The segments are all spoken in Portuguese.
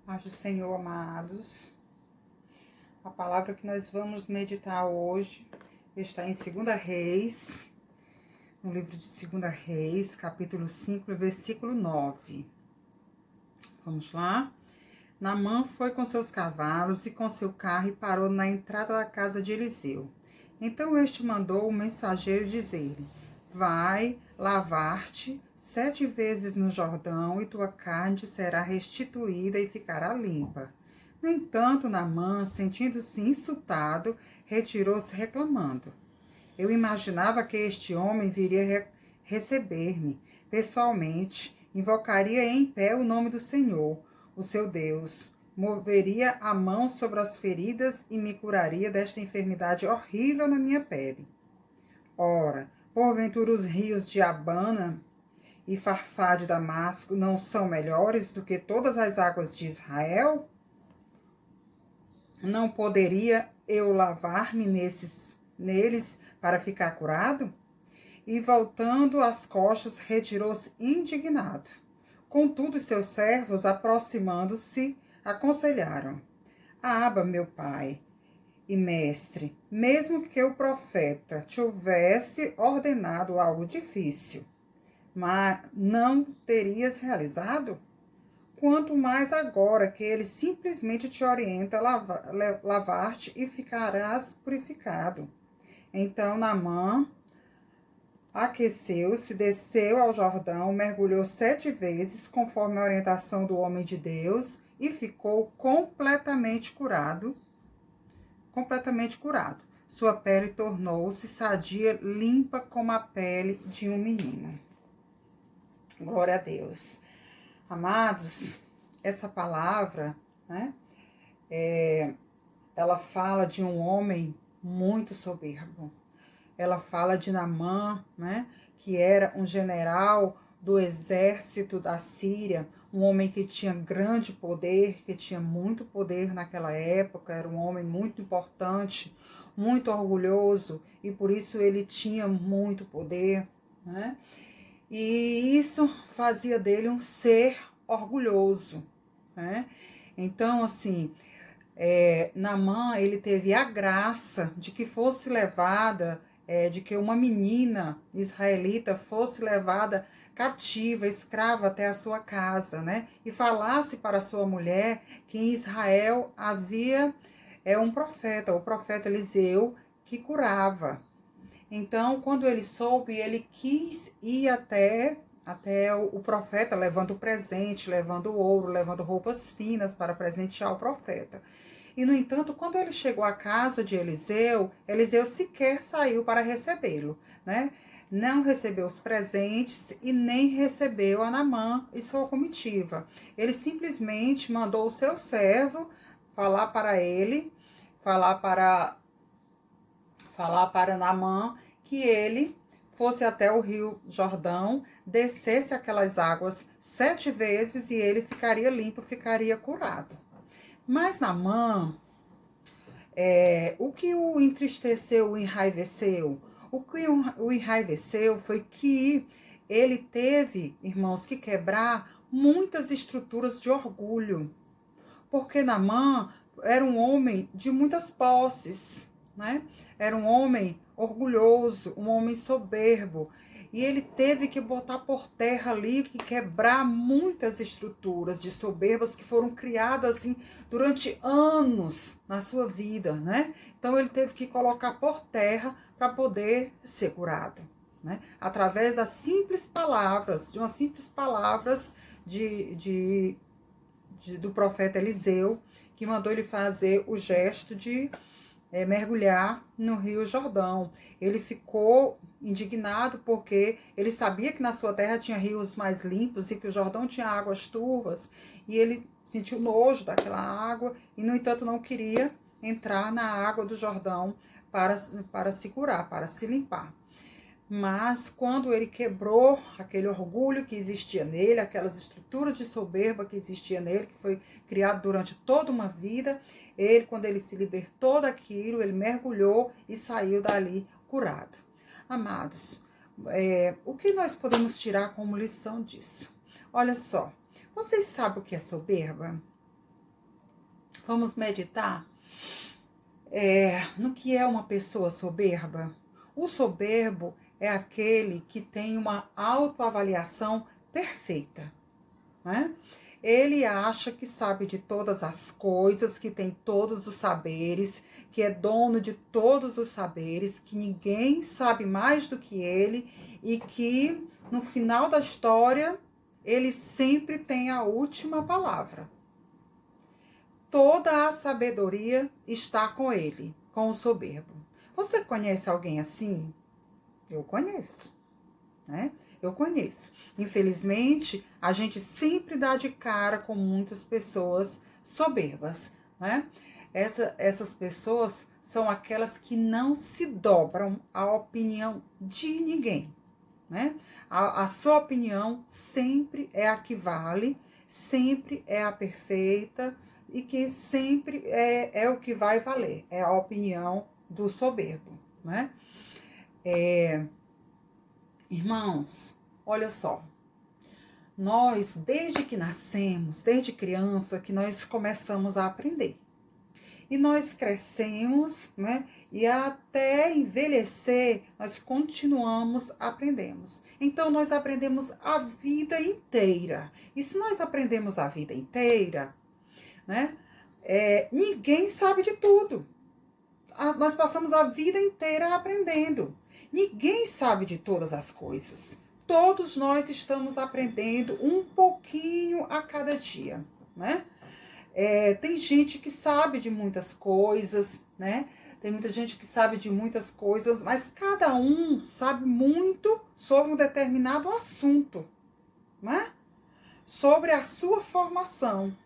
Paz do Senhor, amados. A palavra que nós vamos meditar hoje está em 2 Reis, no livro de 2 Reis, capítulo 5, versículo 9. Vamos lá? Naamã foi com seus cavalos e com seu carro e parou na entrada da casa de Eliseu. Então este mandou o mensageiro dizer-lhe: vai lavar-te 7 vezes no Jordão, e tua carne será restituída e ficará limpa. No entanto, Naamã, sentindo-se insultado, retirou-se reclamando. Eu imaginava que este homem viria receber-me pessoalmente, invocaria em pé o nome do Senhor, o seu Deus, moveria a mão sobre as feridas e me curaria desta enfermidade horrível na minha pele. Ora, porventura os rios de Abana e Farfá de Damasco não são melhores do que todas as águas de Israel? Não poderia eu lavar-me neles para ficar curado? E voltando as costas, retirou-se indignado. Contudo, seus servos, aproximando-se, aconselharam: Aba, meu pai e mestre, mesmo que o profeta te houvesse ordenado algo difícil, mas não terias realizado? Quanto mais agora que ele simplesmente te orienta a lavar-te e ficarás purificado. Então Naamã aqueceu-se, desceu ao Jordão, mergulhou 7 vezes, conforme a orientação do homem de Deus, e ficou completamente curado. Sua pele tornou-se sadia, limpa como a pele de um menino. Glória a Deus. Amados, essa palavra, né, ela fala de um homem muito soberbo. Ela fala de Naamã, né, que era um general do exército da Síria, um homem que tinha grande poder, que tinha muito poder naquela época, era um homem muito importante, muito orgulhoso, e por isso ele tinha muito poder, né? E isso fazia dele um ser orgulhoso, né? Então, assim, Naamã, ele teve a graça de que fosse levada, de que uma menina israelita fosse levada cativa, escrava até a sua casa, né? E falasse para sua mulher que em Israel havia um profeta, o profeta Eliseu, que curava. Então, quando ele soube, ele quis ir até o profeta, levando presente, levando ouro, levando roupas finas para presentear o profeta. E, no entanto, quando ele chegou à casa de Eliseu, Eliseu sequer saiu para recebê-lo, né? Não recebeu os presentes e nem recebeu a Naamã e sua comitiva. Ele simplesmente mandou o seu servo falar para ele, falar para Naamã que ele fosse até o rio Jordão, descesse aquelas águas 7 vezes e ele ficaria limpo, ficaria curado. Mas Naamã, o que o entristeceu, o enraiveceu? O que o enraiveceu foi que ele teve, irmãos, que quebrar muitas estruturas de orgulho. Porque Naamã era um homem de muitas posses, né? Era um homem orgulhoso, um homem soberbo. E ele teve que botar por terra ali, que quebrar muitas estruturas de soberbas que foram criadas assim, durante anos na sua vida, né? Então ele teve que colocar por terra para poder ser curado, né? Através das simples palavras, de umas simples palavras do profeta Eliseu, que mandou ele fazer o gesto de mergulhar no rio Jordão. Ele ficou indignado porque ele sabia que na sua terra tinha rios mais limpos e que o Jordão tinha águas turvas, e ele sentiu nojo daquela água e, no entanto, não queria entrar na água do Jordão para se curar, para se limpar. Mas quando ele quebrou aquele orgulho que existia nele, aquelas estruturas de soberba que existia nele, que foi criado durante toda uma vida, quando ele se libertou daquilo, ele mergulhou e saiu dali curado. Amados, o que nós podemos tirar como lição disso? Olha só, vocês sabem o que é soberba? Vamos meditar no que é uma pessoa soberba. O soberbo é aquele que tem uma autoavaliação perfeita, né? Ele acha que sabe de todas as coisas, que tem todos os saberes, que é dono de todos os saberes, que ninguém sabe mais do que ele e que no final da história ele sempre tem a última palavra. Toda a sabedoria está com ele, com o soberbo. Você conhece alguém assim? Eu conheço, né? Eu conheço. Infelizmente, a gente sempre dá de cara com muitas pessoas soberbas, né? Essas pessoas são aquelas que não se dobram à opinião de ninguém, né? A sua opinião sempre é a que vale, sempre é a perfeita e que sempre é o que vai valer. É a opinião do soberbo, né? Irmãos, olha só, nós, desde que nascemos, desde criança, que nós começamos a aprender. E nós crescemos, né? E até envelhecer, nós continuamos aprendemos. Então, nós aprendemos a vida inteira. E se nós aprendemos a vida inteira, né? Ninguém sabe de tudo. Nós passamos a vida inteira aprendendo. Ninguém sabe de todas as coisas. Todos nós estamos aprendendo um pouquinho a cada dia, né? Tem gente que sabe de muitas coisas, né? Tem muita gente que sabe de muitas coisas, mas cada um sabe muito sobre um determinado assunto, né? Sobre a sua formação.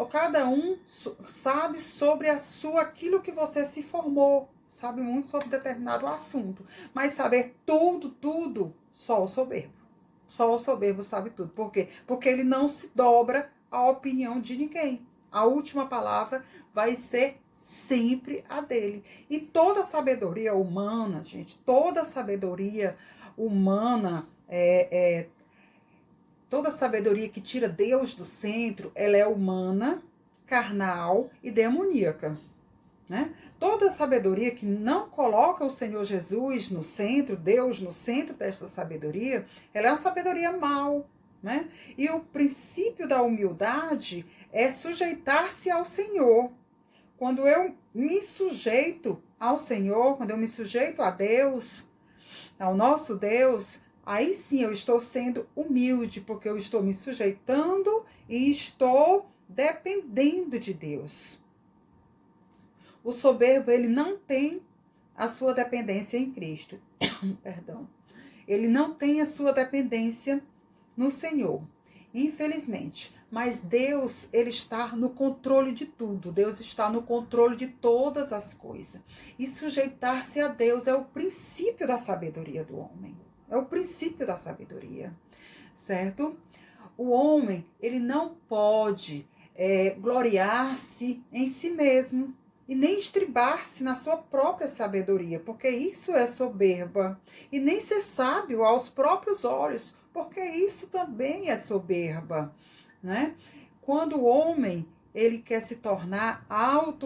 Cada um sabe sobre aquilo que você se formou, sabe muito sobre determinado assunto, mas saber tudo, só o soberbo. Só o soberbo sabe tudo. Por quê? Porque ele não se dobra à opinião de ninguém. A última palavra vai ser sempre a dele. E toda sabedoria humana, gente, toda sabedoria humana toda sabedoria que tira Deus do centro, ela é humana, carnal e demoníaca, né? Toda sabedoria que não coloca o Senhor Jesus no centro, Deus no centro desta sabedoria, ela é uma sabedoria mal, né? E o princípio da humildade é sujeitar-se ao Senhor. Quando eu me sujeito ao Senhor, quando eu me sujeito a Deus, ao nosso Deus, aí sim eu estou sendo humilde, porque eu estou me sujeitando e estou dependendo de Deus. O soberbo, ele não tem a sua dependência em Cristo. Perdão. Ele não tem a sua dependência no Senhor, infelizmente. Mas Deus, ele está no controle de tudo. Deus está no controle de todas as coisas. E sujeitar-se a Deus é o princípio da sabedoria do homem. É o princípio da sabedoria, certo? O homem, ele não pode gloriar-se em si mesmo e nem estribar-se na sua própria sabedoria, porque isso é soberba. E nem ser sábio aos próprios olhos, porque isso também é soberba, né? Quando o homem, ele quer se tornar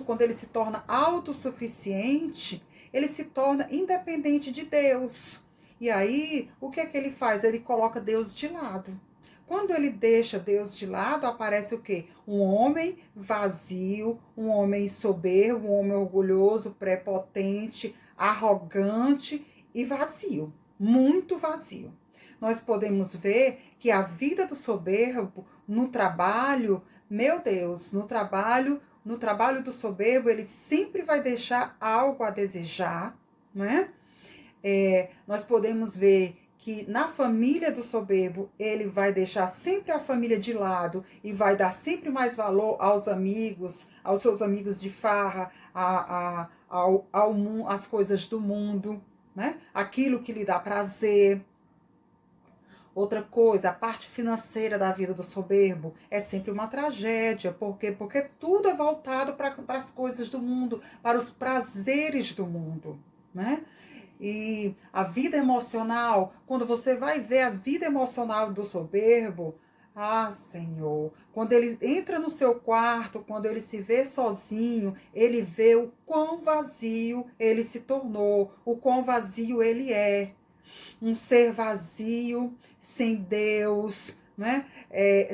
quando ele se torna autossuficiente, ele se torna independente de Deus. E aí, o que é que ele faz? Ele coloca Deus de lado. Quando ele deixa Deus de lado, aparece o quê? Um homem vazio, um homem soberbo, um homem orgulhoso, prepotente, arrogante e vazio. Muito vazio. Nós podemos ver que a vida do soberbo no trabalho, meu Deus, no trabalho do soberbo, ele sempre vai deixar algo a desejar, né? Nós podemos ver que na família do soberbo, ele vai deixar sempre a família de lado e vai dar sempre mais valor aos amigos, aos seus amigos de farra, às coisas do mundo, né? Aquilo que lhe dá prazer. Outra coisa, a parte financeira da vida do soberbo é sempre uma tragédia. Por quê? Porque tudo é voltado para as coisas do mundo, para os prazeres do mundo, né? E a vida emocional, quando você vai ver a vida emocional do soberbo, Ah, Senhor, quando ele entra no seu quarto, quando ele se vê sozinho, ele vê o quão vazio ele se tornou, o quão vazio ele é. Um ser vazio, sem Deus, né?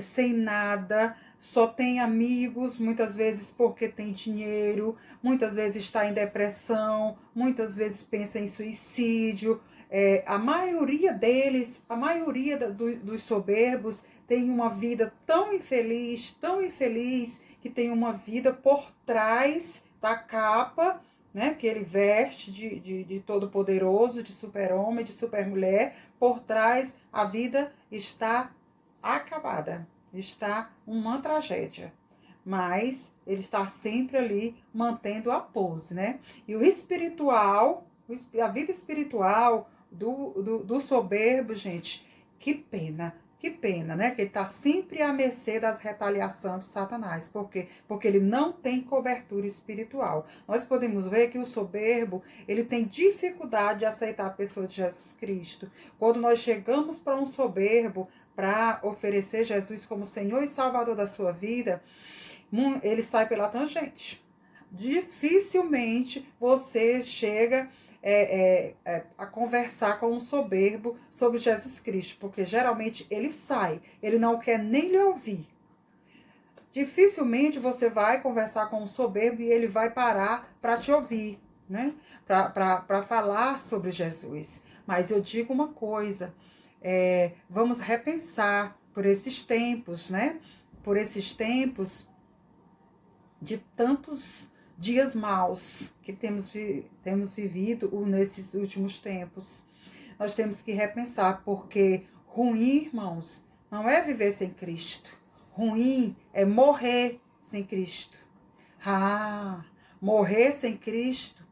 Sem nada, só tem amigos, muitas vezes porque tem dinheiro, muitas vezes está em depressão, muitas vezes pensa em suicídio. A maioria deles, a maioria dos soberbos, tem uma vida tão infeliz, que tem uma vida por trás da capa, né, que ele veste de todo-poderoso, de super-homem, de super-mulher. Por trás, a vida está acabada, está uma tragédia. Mas ele está sempre ali mantendo a pose, né? E o espiritual, a vida espiritual do soberbo, gente, que pena, né? Que ele está sempre à mercê das retaliações de Satanás. Por quê? Porque ele não tem cobertura espiritual. Nós podemos ver que o soberbo, ele tem dificuldade de aceitar a pessoa de Jesus Cristo. Quando nós chegamos para um soberbo, para oferecer Jesus como Senhor e Salvador da sua vida, ele sai pela tangente. Dificilmente você chega a conversar com um soberbo sobre Jesus Cristo, porque geralmente ele sai, ele não quer nem lhe ouvir. Dificilmente você vai conversar com um soberbo e ele vai parar para te ouvir, né? Para falar sobre Jesus. Mas eu digo uma coisa, vamos repensar por esses tempos, né? Por esses tempos de tantos dias maus que temos vivido nesses últimos tempos. Nós temos que repensar, porque ruim, irmãos, não é viver sem Cristo. Ruim é morrer sem Cristo. Ah, morrer sem Cristo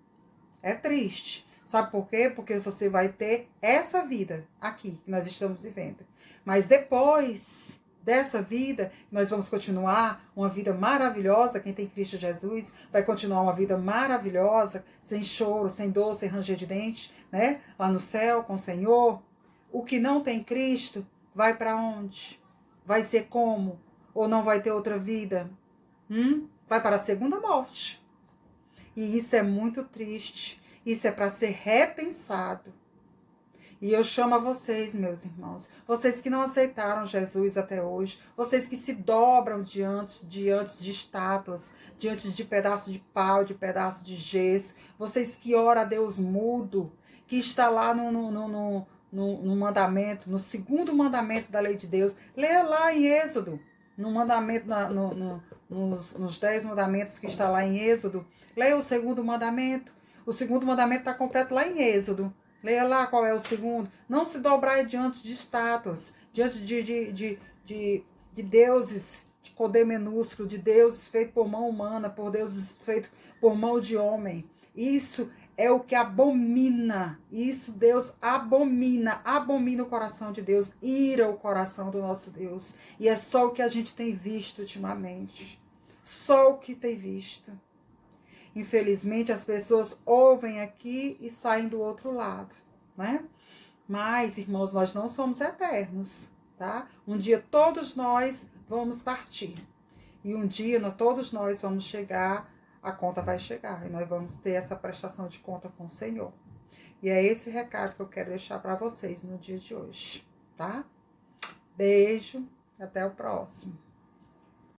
é triste. Sabe por quê? Porque você vai ter essa vida aqui que nós estamos vivendo. Mas depois dessa vida, nós vamos continuar uma vida maravilhosa. Quem tem Cristo Jesus vai continuar uma vida maravilhosa, sem choro, sem dor, sem ranger de dente, né? Lá no céu com o Senhor. O que não tem Cristo vai para onde? Vai ser como? Ou não vai ter outra vida? Vai para a segunda morte. E isso é muito triste. Isso é para ser repensado. E eu chamo a vocês, meus irmãos, vocês que não aceitaram Jesus até hoje, vocês que se dobram diante de estátuas, diante de pedaços de pau, de pedaços de gesso, vocês que oram a Deus mudo, que está lá no mandamento, no segundo mandamento da lei de Deus, leia lá em Êxodo, no mandamento, nos 10 mandamentos que está lá em Êxodo, leia o segundo mandamento. O segundo mandamento está completo lá em Êxodo. Leia lá qual é o segundo. Não se dobrar diante de estátuas, diante de deuses com D minúsculo, de deuses feitos por mão humana, por deuses feitos por mão de homem. Isso é o que abomina. Isso Deus abomina. Abomina o coração de Deus. Ira o coração do nosso Deus. E é só o que a gente tem visto ultimamente. Só o que tem visto. Infelizmente, as pessoas ouvem aqui e saem do outro lado, né? Mas, irmãos, nós não somos eternos, tá? Um dia todos nós vamos partir. E um dia todos nós vamos chegar, a conta vai chegar. E nós vamos ter essa prestação de conta com o Senhor. E é esse recado que eu quero deixar para vocês no dia de hoje, tá? Beijo, até o próximo.